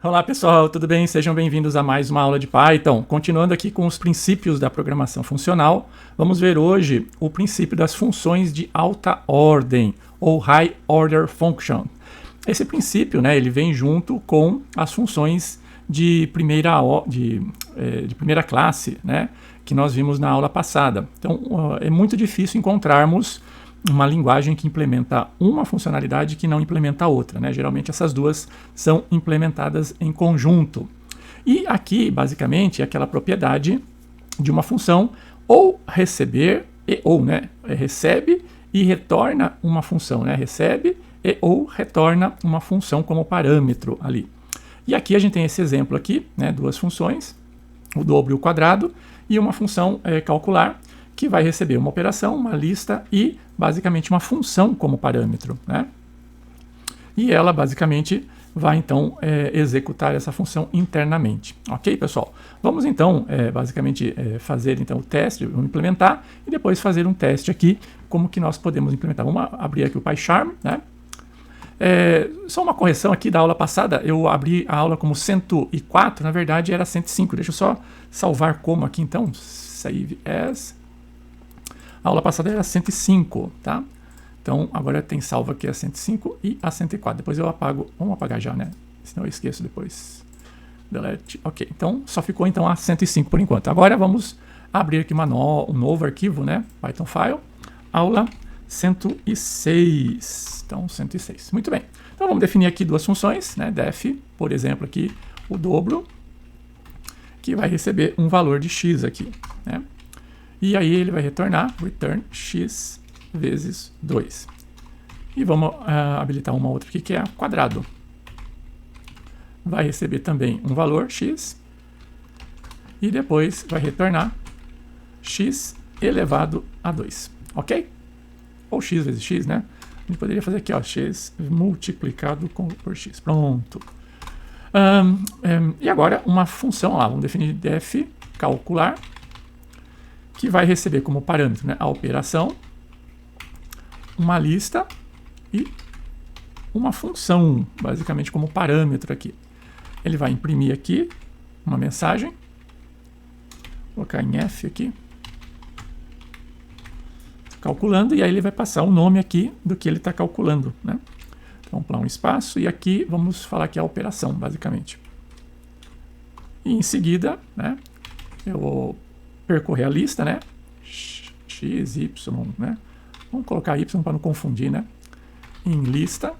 Olá pessoal, tudo bem? Sejam bem-vindos a mais uma aula de Python. Continuando aqui com os princípios da programação funcional, vamos ver hoje o princípio das funções de alta ordem, ou High Order Function. Esse princípio, ele vem junto com as funções de primeira classe, que nós vimos na aula passada. Então, é muito difícil encontrarmos uma linguagem que implementa uma funcionalidade que não implementa a outra, Geralmente essas duas são implementadas em conjunto. E aqui, basicamente, é aquela propriedade de uma função ou receber recebe e retorna uma função, recebe ou retorna uma função como parâmetro ali. E aqui a gente tem esse exemplo aqui, duas funções, o dobro e o quadrado, e uma função calcular, que vai receber uma operação, uma lista e basicamente uma função como parâmetro, E ela basicamente vai então executar essa função internamente. Ok, pessoal? Vamos então basicamente fazer então o teste, vamos implementar e depois fazer um teste aqui, como que nós podemos implementar. Vamos abrir aqui o PyCharm, só uma correção aqui da aula passada, eu abri a aula como 104, na verdade era 105. Deixa eu só salvar como aqui então, save as. A aula passada era 105, tá? Então, agora tem salvo aqui a 105 e a 104. Depois eu apago, vamos apagar já, Senão eu esqueço depois. Delete, ok. Então, só ficou então a 105 por enquanto. Agora vamos abrir aqui um novo arquivo, Python File, aula 106. Então, 106. Muito bem. Então, vamos definir aqui duas funções, def, por exemplo, aqui o dobro, que vai receber um valor de x aqui, E aí ele vai retornar return x vezes 2. E vamos habilitar uma outra aqui que é quadrado. Vai receber também um valor x e depois vai retornar x elevado a 2, ok? Ou x vezes x, A gente poderia fazer aqui, x multiplicado por x. Pronto. E agora uma função lá, vamos definir def calcular, que vai receber como parâmetro a operação, uma lista e uma função, basicamente como parâmetro aqui. Ele vai imprimir aqui uma mensagem, vou colocar em F aqui, calculando, e aí ele vai passar o nome aqui do que ele está calculando, Então vamos pular um espaço, e aqui vamos falar que é a operação, basicamente. E em seguida, eu vou percorrer a lista, x, y, Vamos colocar y para não confundir, Em lista,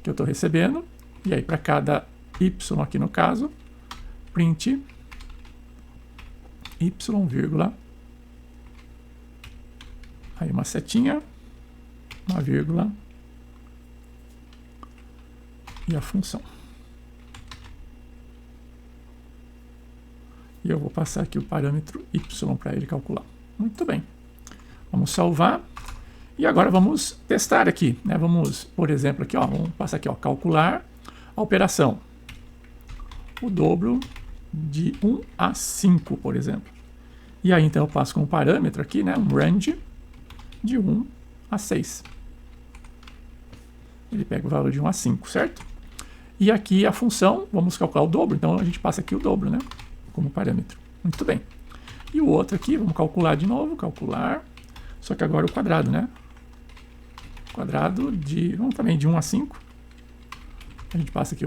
que eu estou recebendo. E aí, para cada y aqui no caso, print y, vírgula, aí uma setinha, uma vírgula, e a função. E eu vou passar aqui o parâmetro y para ele calcular. Muito bem. Vamos salvar. E agora vamos testar aqui, Vamos, por exemplo, aqui, vamos passar aqui, calcular a operação. O dobro de 1 a 5, por exemplo. E aí, então, eu passo como parâmetro aqui, um range de 1 a 6. Ele pega o valor de 1 a 5, certo? E aqui a função, vamos calcular o dobro, então a gente passa aqui o dobro, como parâmetro. Muito bem. E o outro aqui, vamos calcular de novo, calcular, só que agora o quadrado, Quadrado de, vamos também de 1 a 5. A gente passa aqui,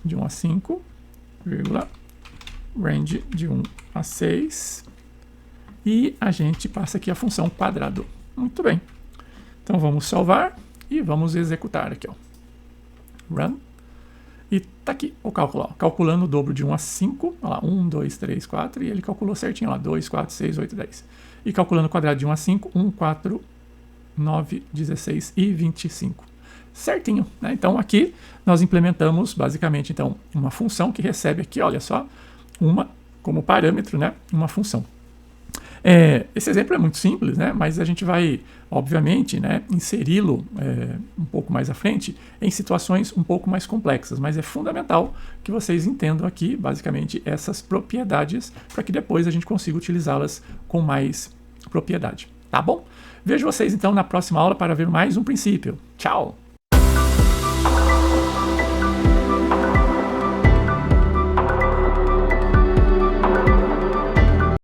de 1 a 5, vírgula, range de 1 a 6. E a gente passa aqui a função quadrado. Muito bem. Então vamos salvar e vamos executar aqui, Run. E tá aqui o cálculo, calculando o dobro de 1 a 5, olha lá, 1, 2, 3, 4, e ele calculou certinho, 2, 4, 6, 8, 10. E calculando o quadrado de 1 a 5, 1, 4, 9, 16 e 25. Certinho, Então aqui nós implementamos basicamente então uma função que recebe aqui, olha só, como parâmetro, uma função. Esse exemplo é muito simples, mas a gente vai, obviamente, inseri-lo um pouco mais à frente em situações um pouco mais complexas, mas é fundamental que vocês entendam aqui, basicamente, essas propriedades para que depois a gente consiga utilizá-las com mais propriedade. Tá bom? Vejo vocês, então, na próxima aula para ver mais um princípio. Tchau!